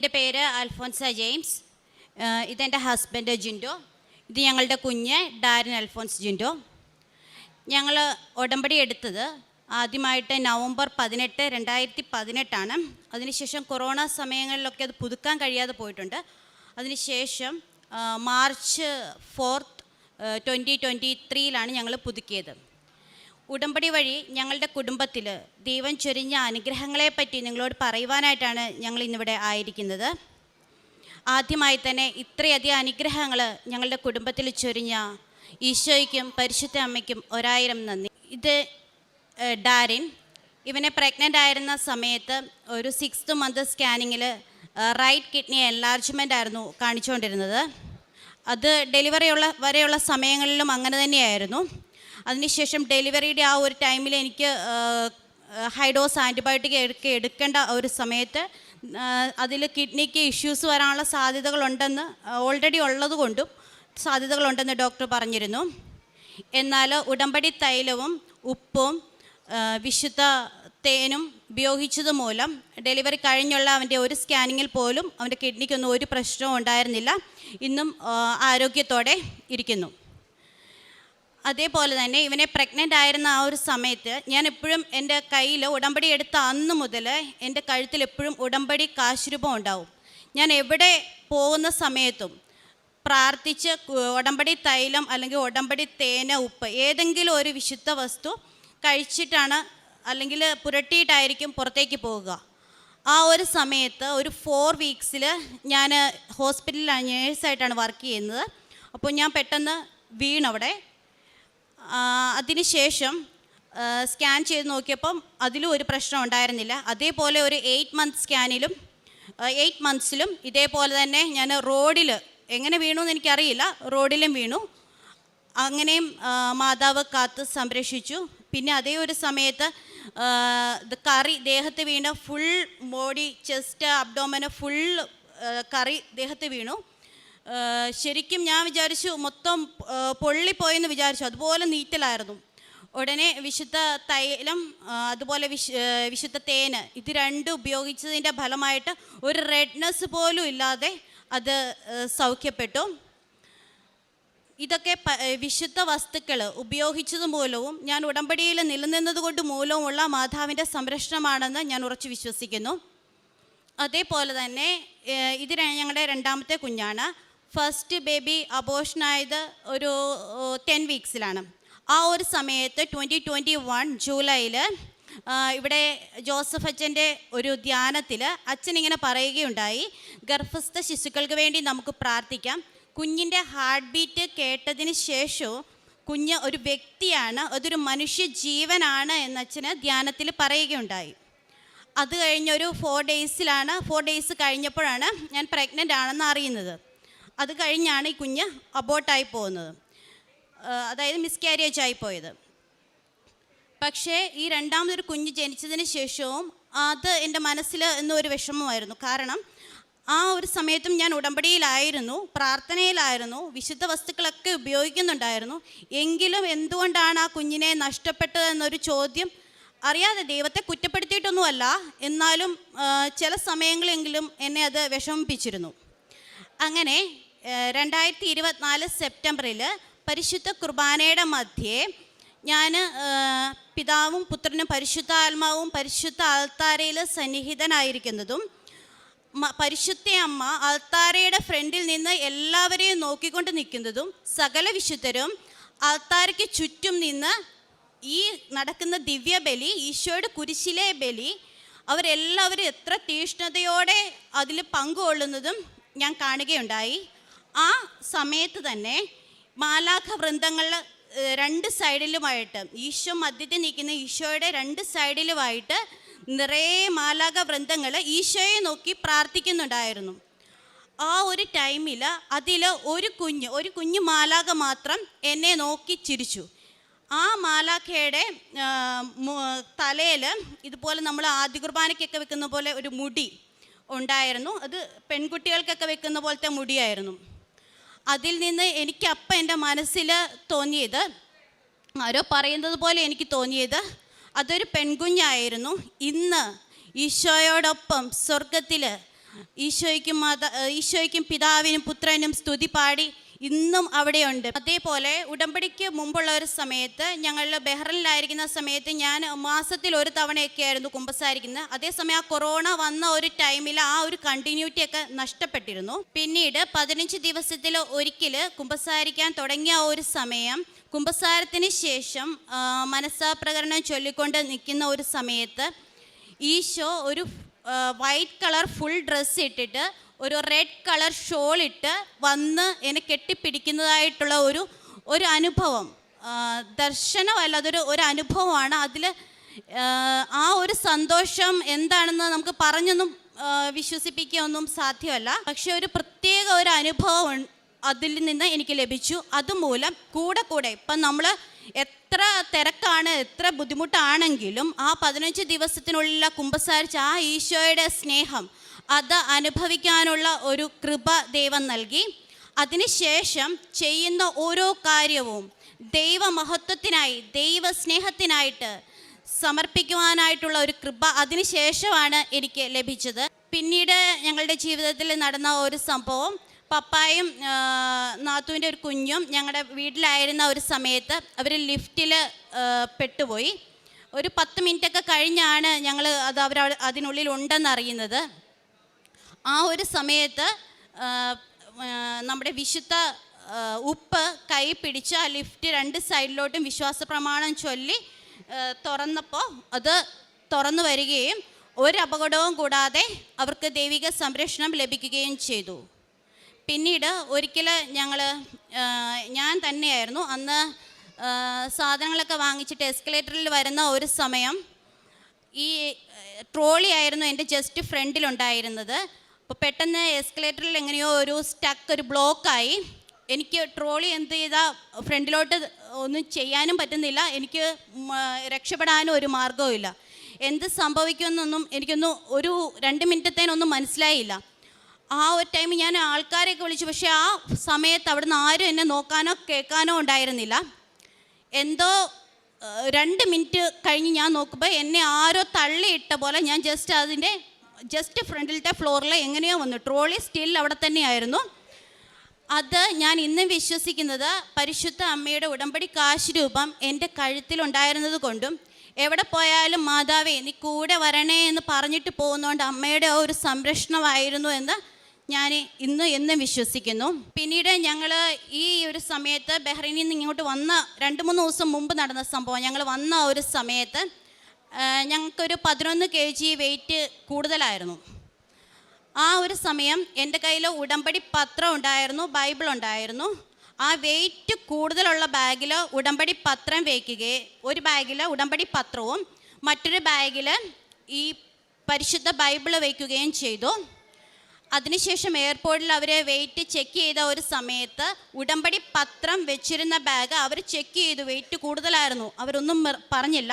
എൻ്റെ പേര് അൽഫോൻസ ജെയിംസ്. ഇതെൻ്റെ ഹസ്ബൻഡ് ജിൻഡോ. ഇത് ഞങ്ങളുടെ കുഞ്ഞ് ഡാരിൻ അൽഫോൻസ് ജിൻഡോ. ഞങ്ങൾ ഉടമ്പടി എടുത്തത് ആദ്യമായിട്ട് നവംബർ 18, 2018 അതിനുശേഷം കൊറോണ സമയങ്ങളിലൊക്കെ അത് പുതുക്കാൻ കഴിയാതെ പോയിട്ടുണ്ട്. അതിനുശേഷം മാർച്ച് 4, 2023 ഞങ്ങൾ പുതുക്കിയത്. ഉടമ്പടി വഴി ഞങ്ങളുടെ കുടുംബത്തിൽ ദൈവം ചൊരിഞ്ഞ അനുഗ്രഹങ്ങളെപ്പറ്റി നിങ്ങളോട് പറയുവാനായിട്ടാണ് ഞങ്ങൾ ഇന്നിവിടെ ആയിരിക്കുന്നത്. ആദ്യമായി തന്നെ ഇത്രയധികം അനുഗ്രഹങ്ങൾ ഞങ്ങളുടെ കുടുംബത്തിൽ ചൊരിഞ്ഞ ഈശോയ്ക്കും പരിശുദ്ധ അമ്മയ്ക്കും 1000 നന്ദി. ഇത് ഡാരിൻ. ഇവനെ പ്രഗ്നൻ്റ് ആയിരുന്ന സമയത്ത് ഒരു 6th month സ്കാനിങ്ങിൽ റൈറ്റ് കിഡ്നി എൻലാർജ്മെൻ്റ് ആയിരുന്നു കാണിച്ചുകൊണ്ടിരുന്നത്. അത് ഡെലിവറി വരെയുള്ള സമയങ്ങളിലും അങ്ങനെ തന്നെയായിരുന്നു. അതിനുശേഷം ഡെലിവറിയുടെ ആ ഒരു ടൈമിൽ എനിക്ക് ഹൈ ഡോസ് ആൻറ്റിബയോട്ടിക് എടുക്കേണ്ട ഒരു സമയത്ത് അതിൽ കിഡ്നിക്ക് ഇഷ്യൂസ് വരാനുള്ള സാധ്യതകളുണ്ടെന്ന് ഓൾറെഡി ഉള്ളതുകൊണ്ടും സാധ്യതകളുണ്ടെന്ന് ഡോക്ടർ പറഞ്ഞിരുന്നു. എന്നാൽ ഉടമ്പടി തൈലവും ഉപ്പും വിശുദ്ധ തേനും ഉപയോഗിച്ചത് മൂലം ഡെലിവറി കഴിഞ്ഞുള്ള അവൻ്റെ ഒരു സ്കാനിങ്ങിൽ പോലും അവൻ്റെ കിഡ്നിക്കൊന്നും ഒരു പ്രശ്നവും ഉണ്ടായിരുന്നില്ല. ഇന്നും ആരോഗ്യത്തോടെ ഇരിക്കുന്നു. അതേപോലെ തന്നെ ഇവനെ പ്രഗ്നൻ്റ് ആയിരുന്ന ആ ഒരു സമയത്ത് ഞാൻ എപ്പോഴും എൻ്റെ കയ്യിൽ ഉടമ്പടി എടുത്ത അന്ന് മുതൽ എൻ്റെ കഴുത്തിൽ എപ്പോഴും ഉടമ്പടി കാശുരൂപം ഉണ്ടാവും. ഞാൻ എവിടെ പോകുന്ന സമയത്തും പ്രാർത്ഥിച്ച് ഉടമ്പടി തൈലം അല്ലെങ്കിൽ ഉടമ്പടി തേന ഉപ്പ് ഏതെങ്കിലും ഒരു വിശുദ്ധ വസ്തു കഴിച്ചിട്ടാണ് അല്ലെങ്കിൽ പുരട്ടിയിട്ടായിരിക്കും പുറത്തേക്ക് പോവുക. ആ ഒരു സമയത്ത് ഒരു 4 weeks ഞാൻ ഹോസ്പിറ്റലിൽ നേഴ്സായിട്ടാണ് വർക്ക് ചെയ്യുന്നത്. അപ്പോൾ ഞാൻ പെട്ടെന്ന് വീണവിടെ. അതിനുശേഷം സ്കാൻ ചെയ്ത് നോക്കിയപ്പം അതിലും ഒരു പ്രശ്നം ഉണ്ടായിരുന്നില്ല. അതേപോലെ ഒരു 8 months ഇതേപോലെ തന്നെ ഞാൻ റോഡിൽ എങ്ങനെ വീണു എന്ന് എനിക്കറിയില്ല, റോഡിലും വീണു. അങ്ങനെയും മാതാവ് കാത്ത് സംരക്ഷിച്ചു. പിന്നെ അതേ ഒരു സമയത്ത് കറി ദേഹത്ത് വീണ് ഫുൾ ബോഡി, ചെസ്റ്റ്, അബ്ഡോമന് ഫുൾ കറി ദേഹത്ത് വീണു. ശരിക്കും ഞാൻ വിചാരിച്ചു മൊത്തം പൊള്ളിപ്പോയെന്ന് വിചാരിച്ചു. അതുപോലെ നീറ്റലായിരുന്നു. ഉടനെ വിശുദ്ധ തൈലം അതുപോലെ വിശുദ്ധ തേന് ഇത് രണ്ടും ഉപയോഗിച്ചതിൻ്റെ ഫലമായിട്ട് ഒരു റെഡ്നെസ് പോലും ഇല്ലാതെ അത് സൗഖ്യപ്പെട്ടു. ഇതൊക്കെ വിശുദ്ധ വസ്തുക്കൾ ഉപയോഗിച്ചത് മൂലവും ഞാൻ ഉടമ്പടിയിൽ നിലനിന്നത് കൊണ്ട് മൂലവുമുള്ള മാതാവിൻ്റെ സംരക്ഷണമാണെന്ന് ഞാൻ ഉറച്ചു വിശ്വസിക്കുന്നു. അതേപോലെ തന്നെ ഇത് ഞങ്ങളുടെ 2ാമത്തെ കുഞ്ഞാണ്. ഫസ്റ്റ് ബേബി അബോഷനായത് ഒരു 10 weeks. ആ ഒരു സമയത്ത് 2021 ജൂലൈയിൽ ഇവിടെ ജോസഫ് അച്ഛൻ്റെ ഒരു ധ്യാനത്തിൽ അച്ഛനിങ്ങനെ പറയുകയുണ്ടായി, ഗർഭസ്ഥ ശിശുക്കൾക്ക് വേണ്ടി നമുക്ക് പ്രാർത്ഥിക്കാം. കുഞ്ഞിൻ്റെ ഹാർട്ട് ബീറ്റ് കേട്ടതിന് ശേഷവും കുഞ്ഞ് ഒരു വ്യക്തിയാണ്, അതൊരു മനുഷ്യ ജീവനാണ് എന്നച്ഛന് ധ്യാനത്തിൽ പറയുകയുണ്ടായി. അത് കഴിഞ്ഞൊരു 4 days കഴിഞ്ഞപ്പോഴാണ് ഞാൻ പ്രഗ്നൻ്റ് ആണെന്ന് അറിയുന്നത്. അത് കഴിഞ്ഞാണ് ഈ കുഞ്ഞ് അബോട്ടായി പോകുന്നത്, അതായത് മിസ്കാരേജ് ആയിപ്പോയത്. പക്ഷേ ഈ 2ാമതൊരു കുഞ്ഞ് ജനിച്ചതിന് ശേഷവും അത് എൻ്റെ മനസ്സിൽ എന്നൊരു വിഷമമായിരുന്നു. കാരണം ആ ഒരു സമയത്തും ഞാൻ ഉടമ്പടിയിലായിരുന്നു, പ്രാർത്ഥനയിലായിരുന്നു, വിശുദ്ധ വസ്തുക്കളൊക്കെ ഉപയോഗിക്കുന്നുണ്ടായിരുന്നു. എങ്കിലും എന്തുകൊണ്ടാണ് ആ കുഞ്ഞിനെ നഷ്ടപ്പെട്ടതെന്നൊരു ചോദ്യം അറിയാതെ, ദൈവത്തെ കുറ്റപ്പെടുത്തിയിട്ടൊന്നുമല്ല, എന്നാലും ചില സമയങ്ങളെങ്കിലും എന്നെ അത് വിഷമിപ്പിച്ചിരുന്നു. അങ്ങനെ 2024 സെപ്റ്റംബറിൽ പരിശുദ്ധ കുർബാനയുടെ മധ്യേ ഞാൻ പിതാവും പുത്രനും പരിശുദ്ധാത്മാവും പരിശുദ്ധ അൾത്താരയിൽ സന്നിഹിതനായിരിക്കുന്നതും പരിശുദ്ധ അമ്മ അൾത്താരയുടെ ഫ്രണ്ടിൽ നിന്ന് എല്ലാവരെയും നോക്കിക്കൊണ്ട് നിൽക്കുന്നതും സകല വിശുദ്ധരും അൾത്താരയ്ക്ക് ചുറ്റും നിന്ന് ഈ നടക്കുന്ന ദിവ്യബലി, ഈശോയുടെ കുരിശിലെ ബലി, അവരെല്ലാവരും എത്ര തീഷ്ണതയോടെ അതിൽ പങ്കുകൊള്ളുന്നതും ഞാൻ കാണുകയുണ്ടായി. ആ സമയത്ത് തന്നെ മാലാഖ വൃന്ദങ്ങളിൽ 2 സൈഡിലുമായിട്ട്, ഈശോ മധ്യത്തിൽ നിൽക്കുന്ന ഈശോയുടെ 2 സൈഡിലുമായിട്ട് നിറയെ മാലാഖ വൃന്ദങ്ങൾ ഈശോയെ നോക്കി പ്രാർത്ഥിക്കുന്നുണ്ടായിരുന്നു. ആ ഒരു ടൈമിൽ അതിൽ ഒരു കുഞ്ഞു മാലാഖ മാത്രം എന്നെ നോക്കി ചിരിച്ചു. ആ മാലാഖയുടെ തലയിൽ ഇതുപോലെ നമ്മൾ ആദ്യ കുർബാനയ്ക്കൊക്കെ വെക്കുന്ന പോലെ ഒരു മുടി ഉണ്ടായിരുന്നു. അത് പെൺകുട്ടികൾക്കൊക്കെ വെക്കുന്ന പോലത്തെ മുടിയായിരുന്നു. അതിൽ നിന്ന് എനിക്കപ്പം എൻ്റെ മനസ്സിൽ തോന്നിയത്, ആരോ പറയുന്നത് പോലെ എനിക്ക് തോന്നിയത്, അതൊരു പെൺകുഞ്ഞായിരുന്നു. ഇന്ന് ഈശോയോടൊപ്പം സ്വർഗത്തിൽ ഈശോയ്ക്കും പിതാവിനും പുത്രനും സ്തുതി പാടി ഇന്നും അവിടെയുണ്ട്. അതേപോലെ ഉടമ്പടിക്ക് മുമ്പുള്ള ഒരു സമയത്ത് ഞങ്ങൾ ബഹ്റിനിലായിരിക്കുന്ന സമയത്ത് ഞാൻ മാസത്തിൽ ഒരു തവണയൊക്കെ ആയിരുന്നു കുമ്പസാരിക്കുന്നത്. അതേസമയം ആ കൊറോണ വന്ന ഒരു ടൈമിൽ ആ ഒരു കണ്ടിന്യൂറ്റി ഒക്കെ നഷ്ടപ്പെട്ടിരുന്നു. പിന്നീട് 15 ദിവസത്തിൽ ഒരിക്കൽ കുമ്പസാരിക്കാൻ തുടങ്ങിയ ഒരു സമയം, കുമ്പസാരത്തിന് ശേഷം മനസ്സാപ്രകരണം ചൊല്ലിക്കൊണ്ട് നിൽക്കുന്ന ഒരു സമയത്ത് ഈശോ ഒരു വൈറ്റ് കളർ ഫുൾ ഡ്രസ്സ് ഇട്ടിട്ട് ഒരു റെഡ് കളർ ഷോൾ ഇട്ട് വന്ന് എന്നെ കെട്ടിപ്പിടിക്കുന്നതായിട്ടുള്ള ഒരു അനുഭവം, ദർശനമല്ല, ഒരു അനുഭവമാണ്. അതിൽ ആ ഒരു സന്തോഷം എന്താണെന്ന് നമുക്ക് പറഞ്ഞൊന്നും വിശ്വസിപ്പിക്കുകയൊന്നും സാധ്യമല്ല. പക്ഷെ ഒരു പ്രത്യേക ഒരു അനുഭവം അതിൽ നിന്ന് എനിക്ക് ലഭിച്ചു. അതുമൂലം കൂടെ ഇപ്പം നമ്മൾ എത്ര തിരക്കാണ്, എത്ര ബുദ്ധിമുട്ടാണെങ്കിലും ആ 15 ദിവസത്തിനുള്ളിൽ കുമ്പസാരിച്ച ആ ഈശോയുടെ സ്നേഹം അത് അനുഭവിക്കാനുള്ള ഒരു കൃപ ദൈവം നൽകി. അതിനുശേഷം ചെയ്യുന്ന ഓരോ കാര്യവും ദൈവമഹത്വത്തിനായി, ദൈവസ്നേഹത്തിനായിട്ട് സമർപ്പിക്കുവാനായിട്ടുള്ള ഒരു കൃപ അതിനുശേഷമാണ് എനിക്ക് ലഭിച്ചത്. പിന്നീട് ഞങ്ങളുടെ ജീവിതത്തിൽ നടന്ന ഒരു സംഭവം, പപ്പായും നാത്തുവിൻ്റെ ഒരു കുഞ്ഞും ഞങ്ങളുടെ വീട്ടിലായിരുന്ന ഒരു സമയത്ത് അവർ ലിഫ്റ്റിൽ പെട്ടുപോയി. ഒരു 10 മിനിറ്റൊക്കെ കഴിഞ്ഞാണ് ഞങ്ങൾ അവർ അതിനുള്ളിൽ ഉണ്ടെന്നറിയുന്നത്. ആ ഒരു സമയത്ത് നമ്മുടെ വിശുദ്ധ ഉപ്പ് കൈ പിടിച്ച് ആ ലിഫ്റ്റ് 2 സൈഡിലോട്ടും വിശ്വാസ പ്രമാണം ചൊല്ലി തുറന്നപ്പോൾ അത് തുറന്നു വരികയും ഒരു അപകടവും കൂടാതെ അവർക്ക് ദൈവിക സംരക്ഷണം ലഭിക്കുകയും ചെയ്തു. പിന്നീട് ഒരിക്കൽ ഞാൻ തന്നെയായിരുന്നു അന്ന് സാധനങ്ങളൊക്കെ വാങ്ങിച്ചിട്ട് എസ്കലേറ്ററിൽ വരുന്ന ഒരു സമയം ഈ ട്രോളി ആയിരുന്നു എൻ്റെ ജസ്റ്റ് ഫ്രണ്ടിലുണ്ടായിരുന്നത്. അപ്പോൾ പെട്ടെന്ന് എസ്കലേറ്ററിൽ എങ്ങനെയോ ഒരു ബ്ലോക്കായി. എനിക്ക് ട്രോളി എന്ത് ചെയ്താൽ ഫ്രണ്ടിലോട്ട് ഒന്നും ചെയ്യാനും പറ്റുന്നില്ല, എനിക്ക് രക്ഷപ്പെടാനും ഒരു മാർഗവും ഇല്ല. എന്ത് സംഭവിക്കുമെന്നൊന്നും എനിക്കൊന്നും ഒരു 2 മിനിറ്റത്തേനൊന്നും മനസ്സിലായില്ല. ആ ഒരു ടൈം ഞാൻ ആൾക്കാരെയൊക്കെ വിളിച്ചു, പക്ഷേ ആ സമയത്ത് അവിടുന്ന് ആരും എന്നെ നോക്കാനോ കേൾക്കാനോ ഉണ്ടായിരുന്നില്ല. എന്തോ 2 മിനിറ്റ് കഴിഞ്ഞ് ഞാൻ നോക്കുമ്പോൾ എന്നെ ആരോ തള്ളിയിട്ട പോലെ ഞാൻ ജസ്റ്റ് ഫ്രണ്ടിലത്തെ ഫ്ലോറിൽ എങ്ങനെയോ വന്നു. ട്രോളി സ്റ്റിൽ അവിടെ തന്നെയായിരുന്നു. അത് ഞാൻ ഇന്നും വിശ്വസിക്കുന്നത് പരിശുദ്ധ അമ്മയുടെ ഉടമ്പടി കാശ് രൂപം എൻ്റെ കഴുത്തിലുണ്ടായിരുന്നത് കൊണ്ടും എവിടെ പോയാലും മാതാവേ നീ കൂടെ വരണേ എന്ന് പറഞ്ഞിട്ട് പോകുന്നതുകൊണ്ട് അമ്മയുടെ ഒരു സംരക്ഷണമായിരുന്നു എന്ന് ഞാൻ എന്നും വിശ്വസിക്കുന്നു. പിന്നീട് ഞങ്ങൾ ഈ ഒരു സമയത്ത് ബഹ്റൈനിൽ നിന്ന് ഇങ്ങോട്ട് വന്ന 2-3 ദിവസം മുമ്പ് നടന്ന സംഭവം, ഞങ്ങൾ വന്ന ഒരു സമയത്ത് ഞങ്ങൾക്കൊരു 11 kg വെയിറ്റ് കൂടുതലായിരുന്നു. ആ ഒരു സമയം എൻ്റെ കയ്യിൽ ഉടമ്പടി പത്രം ഉണ്ടായിരുന്നു, ബൈബിൾ ഉണ്ടായിരുന്നു. ആ വെയിറ്റ് കൂടുതലുള്ള ബാഗിൽ ഉടമ്പടി പത്രം വയ്ക്കുകയും ഒരു ബാഗിൽ ഉടമ്പടി പത്രവും മറ്റൊരു ബാഗിൽ ഈ പരിശുദ്ധ ബൈബിൾ വയ്ക്കുകയും ചെയ്തു. അതിനുശേഷം എയർപോർട്ടിൽ അവർ വെയിറ്റ് ചെക്ക് ചെയ്ത ഒരു സമയത്ത് ഉടമ്പടി പത്രം വെച്ചിരുന്ന ബാഗ് അവർ ചെക്ക് ചെയ്തു, വെയിറ്റ് കൂടുതലായിരുന്നു. അവരൊന്നും പറഞ്ഞില്ല.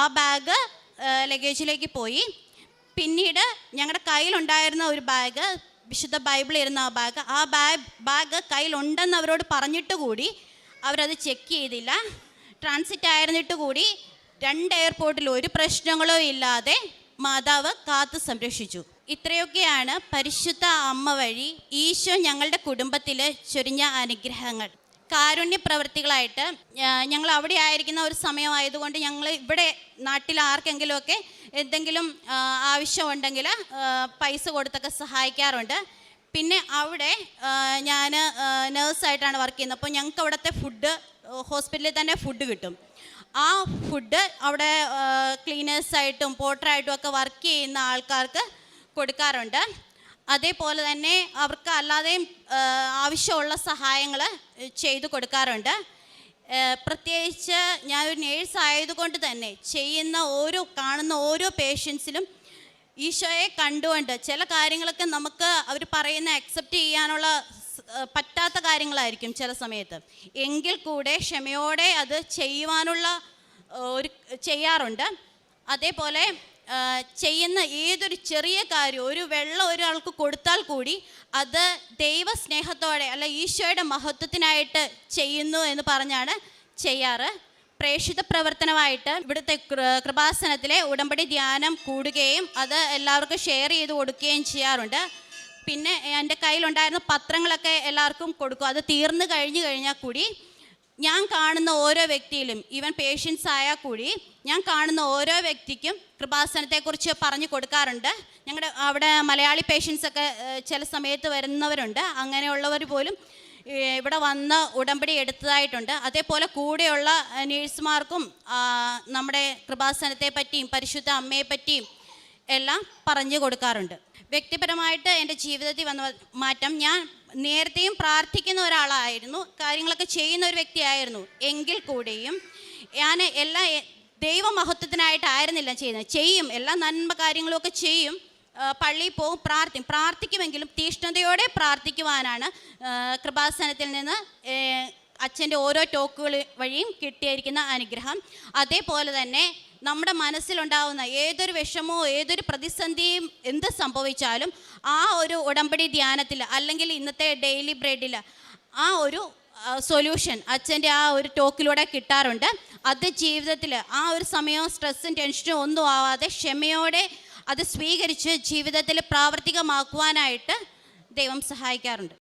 ആ ബാഗ് ലഗേജിലേക്ക് പോയി. പിന്നീട് ഞങ്ങളുടെ കയ്യിലുണ്ടായിരുന്ന ഒരു ബാഗ്, വിശുദ്ധ ബൈബിൾ ഇരുന്ന ആ ബാഗ് കയ്യിലുണ്ടെന്ന് അവരോട് പറഞ്ഞിട്ട് കൂടി അവരത് ചെക്ക് ചെയ്തില്ല. ട്രാൻസിറ്റ് ആയിരുന്നിട്ട് കൂടി 2 എയർപോർട്ടിൽ ഒരു പ്രശ്നങ്ങളോ ഇല്ലാതെ മാതാവ് കാത്തു സംരക്ഷിച്ചു. ഇത്രയൊക്കെയാണ് പരിശുദ്ധ അമ്മ വഴി ഈശോ ഞങ്ങളുടെ കുടുംബത്തിൽ ചൊരിഞ്ഞ അനുഗ്രഹങ്ങൾ. കാരുണ്യ പ്രവൃത്തികളായിട്ട് ഞങ്ങൾ അവിടെ ആയിരിക്കുന്ന ഒരു സമയമായതുകൊണ്ട് ഞങ്ങൾ ഇവിടെ നാട്ടിൽ ആർക്കെങ്കിലുമൊക്കെ എന്തെങ്കിലും ആവശ്യമുണ്ടെങ്കിൽ പൈസ കൊടുത്തൊക്കെ സഹായിക്കാറുണ്ട്. പിന്നെ അവിടെ ഞാൻ നേഴ്സായിട്ടാണ് വർക്ക് ചെയ്യുന്നത്. അപ്പോൾ ഞങ്ങൾക്ക് അവിടുത്തെ ഫുഡ്, ഹോസ്പിറ്റലിൽ തന്നെ ഫുഡ് കിട്ടും. ആ ഫുഡ് അവിടെ ക്ലീനേഴ്സായിട്ടും പോർട്ടറായിട്ടും ഒക്കെ വർക്ക് ചെയ്യുന്ന ആൾക്കാർക്ക് കൊടുക്കാറുണ്ട്. അതേപോലെ തന്നെ അവർക്ക് അല്ലാതെയും ആവശ്യമുള്ള സഹായങ്ങൾ ചെയ്തു കൊടുക്കാറുണ്ട്. പ്രത്യേകിച്ച് ഞാനൊരു നേഴ്സ് ആയതുകൊണ്ട് തന്നെ കാണുന്ന ഓരോ പേഷ്യൻസിലും ഈശോയെ കണ്ടുകൊണ്ട് ചില കാര്യങ്ങളൊക്കെ നമുക്ക് അവർ പറയുന്ന അക്സെപ്റ്റ് ചെയ്യാനുള്ള പറ്റാത്ത കാര്യങ്ങളായിരിക്കും ചില സമയത്ത്. എങ്കിൽ കൂടെ ക്ഷമയോടെ അത് ചെയ്യാറുണ്ട്. അതേപോലെ ചെയ്യുന്ന ഏതൊരു ചെറിയ കാര്യം, ഒരു വെള്ളം ഒരാൾക്ക് കൊടുത്താൽ കൂടി അത് ദൈവസ്നേഹത്തോടെ അല്ല ഈശോയുടെ മഹത്വത്തിനായിട്ട് ചെയ്യുന്നു എന്ന് പറഞ്ഞാണ് ചെയ്യാറ്. പ്രേക്ഷിത പ്രവർത്തനമായിട്ട് ഇവിടുത്തെ കൃപാസനത്തിലെ ഉടമ്പടി ധ്യാനം കൂടുകയും അത് എല്ലാവർക്കും ഷെയർ ചെയ്ത് കൊടുക്കുകയും ചെയ്യാറുണ്ട്. പിന്നെ എൻ്റെ കയ്യിലുണ്ടായിരുന്ന പത്രങ്ങളൊക്കെ എല്ലാവർക്കും കൊടുക്കും. അത് തീർന്നു കഴിഞ്ഞാൽ കൂടി ഞാൻ കാണുന്ന ഓരോ വ്യക്തിയിലും, ഈവൻ പേഷ്യൻസ് ആയാൽ കൂടി ഞാൻ കാണുന്ന ഓരോ വ്യക്തിക്കും കൃപാസനത്തെക്കുറിച്ച് പറഞ്ഞു കൊടുക്കാറുണ്ട്. ഞങ്ങളുടെ അവിടെ മലയാളി പേഷ്യൻസൊക്കെ ചില സമയത്ത് വരുന്നവരുണ്ട്. അങ്ങനെയുള്ളവർ പോലും ഇവിടെ വന്ന് ഉടമ്പടി എടുത്തതായിട്ടുണ്ട്. അതേപോലെ കൂടെയുള്ള നേഴ്സുമാർക്കും നമ്മുടെ കൃപാസനത്തെ പറ്റിയും പരിശുദ്ധ അമ്മയെ പറ്റിയും എല്ലാം പറഞ്ഞു കൊടുക്കാറുണ്ട്. വ്യക്തിപരമായിട്ട് എൻ്റെ ജീവിതത്തിൽ വന്ന മാറ്റം, ഞാൻ നേരത്തെയും പ്രാർത്ഥിക്കുന്ന ഒരാളായിരുന്നു, കാര്യങ്ങളൊക്കെ ചെയ്യുന്ന ഒരു വ്യക്തിയായിരുന്നു. എങ്കിൽ കൂടെയും ഞാൻ എല്ലാ ദൈവമഹത്വത്തിനായിട്ടായിരുന്നില്ല ചെയ്യും, എല്ലാ നന്മ കാര്യങ്ങളുമൊക്കെ ചെയ്യും, പള്ളിയിൽ പോകും, പ്രാർത്ഥിക്കുമെങ്കിലും തീഷ്ണതയോടെ പ്രാർത്ഥിക്കുവാനാണ് കൃപാസനത്തിൽ നിന്ന് അച്ഛൻ്റെ ഓരോ ടോക്കുകൾ വഴിയും കിട്ടിയിരിക്കുന്ന അനുഗ്രഹം. അതേപോലെ തന്നെ നമ്മുടെ മനസ്സിലുണ്ടാവുന്ന ഏതൊരു വിഷമമോ ഏതൊരു പ്രതിസന്ധിയും എന്ത് സംഭവിച്ചാലും ആ ഒരു ഉടമ്പടി ധ്യാനത്തിൽ അല്ലെങ്കിൽ ഇന്നത്തെ ഡെയിലി ബ്രെഡിൽ ആ ഒരു സൊല്യൂഷൻ അച്ഛൻ്റെ ആ ഒരു ടോക്കിലൂടെ കിട്ടാറുണ്ട്. അത് ജീവിതത്തിൽ ആ ഒരു സമയവും സ്ട്രെസ്സും ടെൻഷനും ഒന്നും ആവാതെ ക്ഷമയോടെ അത് സ്വീകരിച്ച് ജീവിതത്തിൽ പ്രാവർത്തികമാക്കുവാനായിട്ട് ദൈവം സഹായിക്കാറുണ്ട്.